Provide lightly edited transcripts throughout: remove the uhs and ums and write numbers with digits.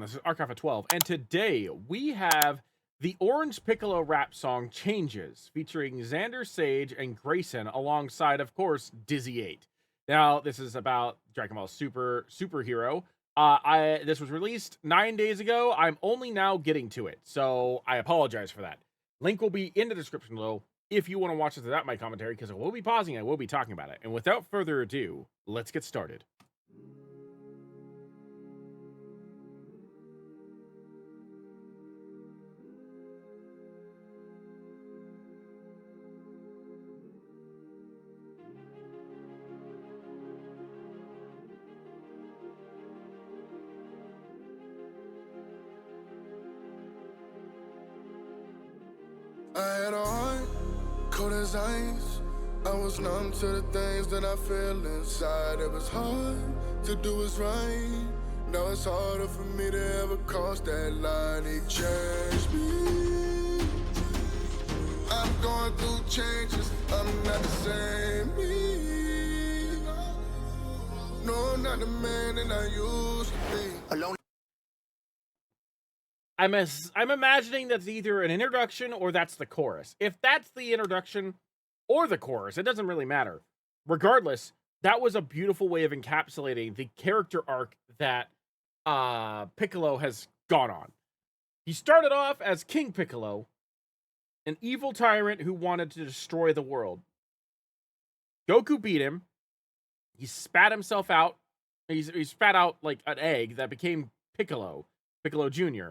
This is Archive of 12, and today we have the Orange Piccolo rap song Changes, featuring Xander Sage and GR3YS0N alongside, of course, DizzyEight. Now, this is about Dragon Ball Superhero. This was released 9 days ago. I'm only now getting to it, so I apologize for that. Link will be in the description below if you want to watch this without my commentary, because I will be pausing, I will be talking about it. And without further ado, let's get started. I had a heart, cold as ice. I was numb to the things that I feel inside. It was hard to do what's right. Now it's harder for me to ever cross that line. He changed me. I'm going through changes. I'm not the same me. No, I'm not the man that I used to be. Alone. I'm imagining that's either an introduction or that's the chorus. If that's the introduction or the chorus, it doesn't really matter. Regardless, that was a beautiful way of encapsulating the character arc that Piccolo has gone on. He started off as King Piccolo, an evil tyrant who wanted to destroy the world. Goku beat him. He spat himself out. He spat out like an egg that became Piccolo Jr.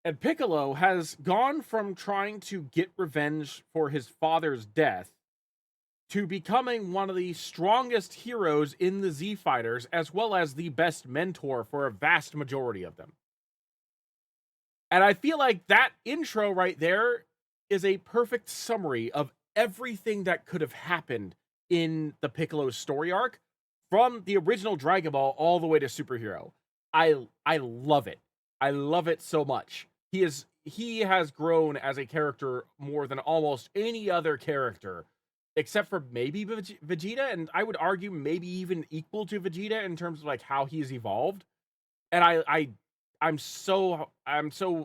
And Piccolo has gone from trying to get revenge for his father's death to becoming one of the strongest heroes in the Z Fighters, as well as the best mentor for a vast majority of them. And I feel like that intro right there is a perfect summary of everything that could have happened in the Piccolo story arc from the original Dragon Ball all the way to Superhero. I love it. I love it so much. He has grown as a character more than almost any other character, except for maybe Vegeta, and I would argue maybe even equal to Vegeta in terms of like how he's evolved. And I'm so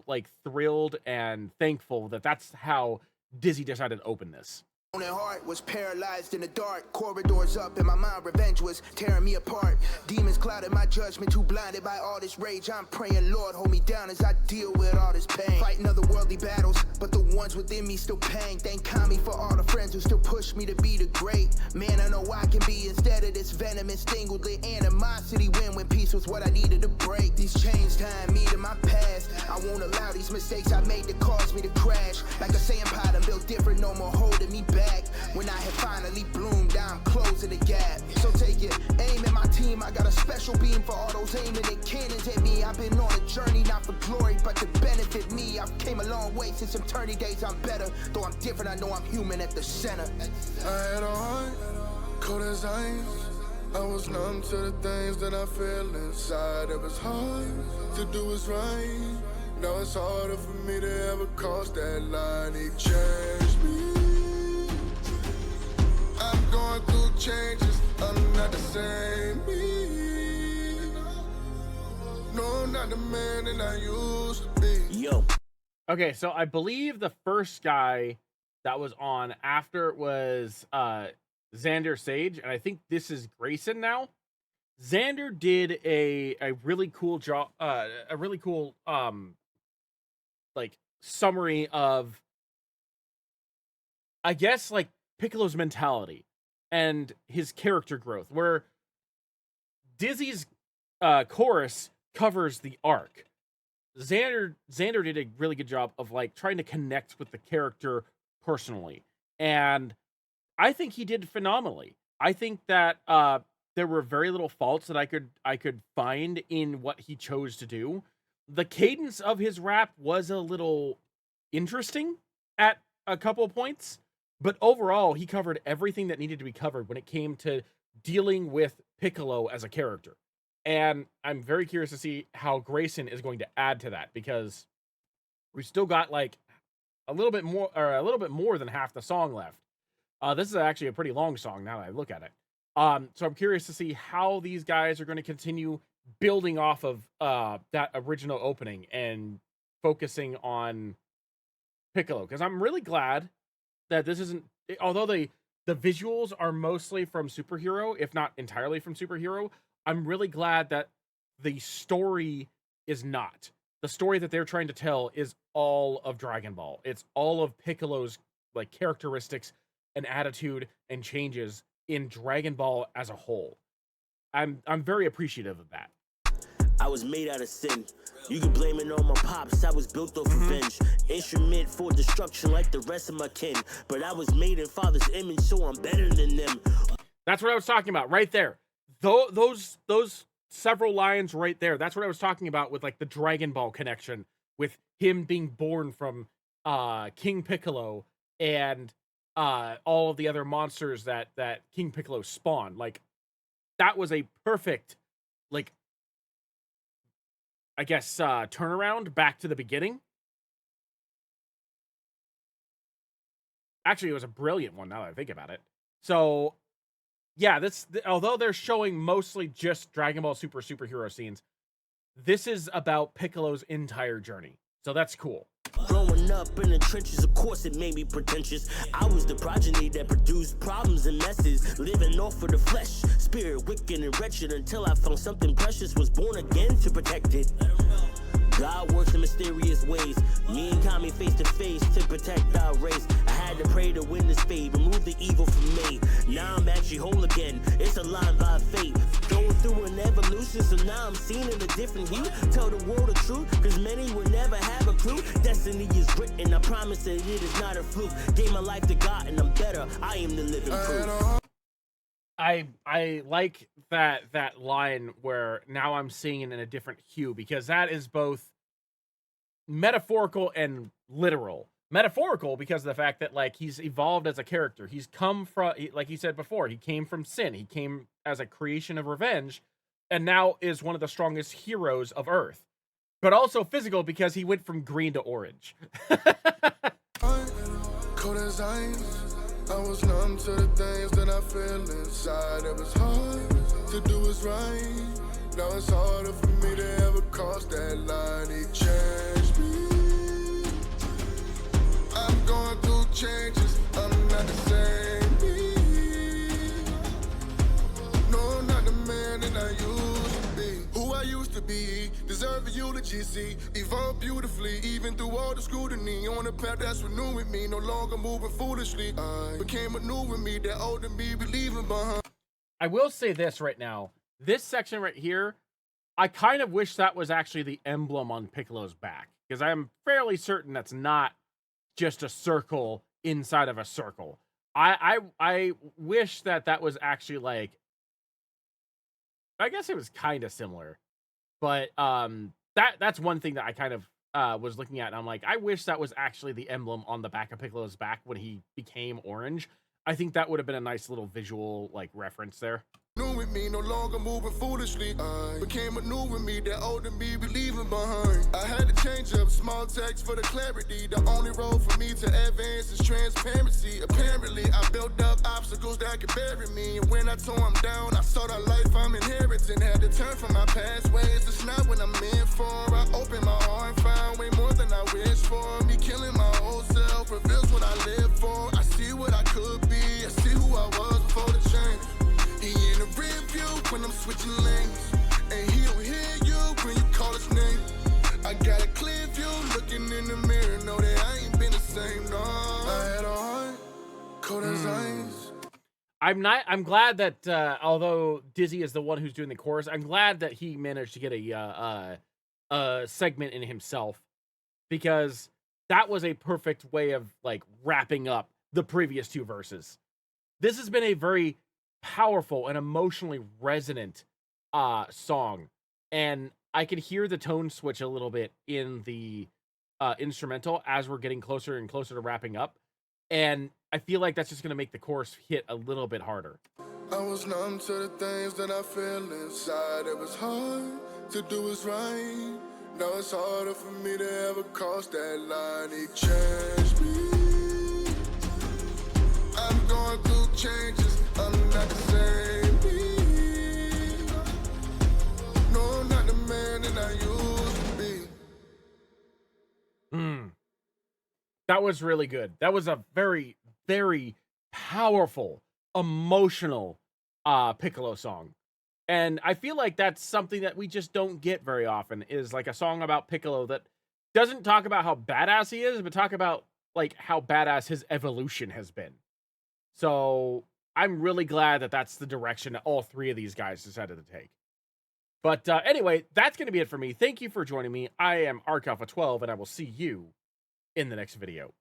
like thrilled and thankful that that's how Dizzy decided to open this. My heart was paralyzed in the dark, corridors up in my mind, revenge was tearing me apart. Demons clouded my judgment, too blinded by all this rage. I'm praying, Lord, hold me down as I deal with all this pain. Fighting otherworldly battles, but the ones within me still pain. Thank Kami for all the friends who still push me to be the great man I know I can be, instead of this venomous thing with the animosity. When peace was what I needed to break. These chains tying me to my past. I won't allow these mistakes I made to cause me to crash. Like a sand pot, I'm built different, no more holding me back. When I have finally bloomed, I'm closing the gap. So take it, aim at my team. I got a special beam for all those aiming at cannons at me. I've been on a journey, not for glory, but to benefit me. I've came a long way since some 30 days. I'm better, though I'm different. I know I'm human at the center. I had a heart, cold as ice. I was numb to the things that I feel inside. It was hard to do what's right. Now it's harder for me to ever cross that line. He changed me. I'm going through changes. I'm not the same me. No, I'm not the man that I used to be. Yo. Okay, so I believe the first guy that was on after it was Xander Sage, and I think this is GR3YSON now. Xander did a really cool job, a really cool like summary of, I guess, like Piccolo's mentality and his character growth, where Dizzy's chorus covers the arc. Xander did a really good job of like trying to connect with the character personally, and I think he did phenomenally. I think that there were very little faults that I could find in what he chose to do. The cadence of his rap was a little interesting at a couple of points, but overall he covered everything that needed to be covered when it came to dealing with Piccolo as a character. And I'm very curious to see how GR3YSON is going to add to that, because we've still got like a little bit more than half the song left. This is actually a pretty long song now that I look at it. So I'm curious to see how these guys are going to continue building off of that original opening and focusing on Piccolo, because I'm really glad that this isn't, although the visuals are mostly from Superhero, if not entirely from Superhero, I'm really glad that the story is not. The story that they're trying to tell is all of Dragon Ball. It's all of Piccolo's like characteristics and attitude and changes in Dragon Ball as a whole. I'm very appreciative of that. I was made out of sin. You can blame it on my pops. I was built off revenge. Instrument for destruction like the rest of my kin. But I was made in Father's image, so I'm better than them. That's what I was talking about right there. Those several lines right there. That's what I was talking about with like the Dragon Ball connection, with him being born from King Piccolo and all of the other monsters that King Piccolo spawned. Like, that was a perfect, like, I guess, turnaround back to the beginning. Actually, it was a brilliant one now that I think about it. So, yeah, although they're showing mostly just Dragon Ball superhero scenes, this is about Piccolo's entire journey. So that's cool. Growing up in the trenches, of course it made me pretentious. I was the progeny that produced problems and messes. Living off of the flesh, spirit wicked and wretched, until I found something precious, was born again to protect it. God works in mysterious ways. Me and Kami face to face to protect our race. I had to pray to win this fate, remove the evil from me. Now I'm actually whole again. It's aligned by fate. Going through an evolution, so now I'm seen in a different hue. Tell the world the truth, cause many will never have a clue. Destiny is written, I promise that it is not a fluke. Gave my life to God and I'm better. I am the living proof. I like that line where now I'm seeing it in a different hue, because that is both metaphorical and literal. Metaphorical because of the fact that, like, he's evolved as a character. He's come from, like he said before, he came from sin. He came as a creation of revenge, and now is one of the strongest heroes of Earth. But also physical because he went from green to orange. Cold as ice. I was numb to the things that I feel inside. It was hard to do what's right. Now it's harder for me to ever cross that line. He changed me. I'm going through changes. I'm not the same me. No, I'm not the man that I used to be. Who I used to be, deserve a eulogy, see. Evolve beautifully, even through all the scrutiny. On a path that's renewing me, no longer moving foolishly. I became a new with me, that older me be leaving behind. I will say this right now. This section right here, I kind of wish that was actually the emblem on Piccolo's back, because I'm fairly certain that's not just a circle inside of a circle. I wish that was actually, like, I guess it was kind of similar, but that's one thing that I kind of was looking at, and I'm like, I wish that was actually the emblem on the back of Piccolo's back when he became orange. I think that would have been a nice little visual, like, reference there. New with me, no longer moving foolishly. I became a new with me, that older me be leaving behind. I had to change up small text for the clarity. The only road for me to advance is transparency. Apparently, I built up obstacles that could bury me. And when I tore them down, I saw the life I'm inheriting. Had to turn from my past ways. It's not what I'm meant for. I opened my heart and found way more than I wished for. Me killing my old self reveals what I live for. I see what I could be. I see who I was before the change. He in the rear view when I'm switching lanes, and he don't hear you when you call his name. I got a clear view looking in the mirror, know that I ain't been the same, no. I had a heart, cold as ice. I'm glad that although Dizzy is the one who's doing the chorus, I'm glad that he managed to get a segment in himself, because that was a perfect way of, like, wrapping up the previous two verses. This has been a very powerful and emotionally resonant song, and I could hear the tone switch a little bit in the instrumental as we're getting closer and closer to wrapping up, and I feel like that's just going to make the chorus hit a little bit harder. I was numb to the things that I feel inside. It was hard to do what's right. Now it's harder for me to ever cross that line. He changed me. I'm going through changes. I'm not the same me. No, That was really good. That was a very, very powerful, emotional Piccolo song. And I feel like that's something that we just don't get very often, is like a song about Piccolo that doesn't talk about how badass he is, but talk about like how badass his evolution has been. So I'm really glad that that's the direction that all three of these guys decided to take. But anyway, that's going to be it for me. Thank you for joining me. I am ArcAlpha12, and I will see you in the next video.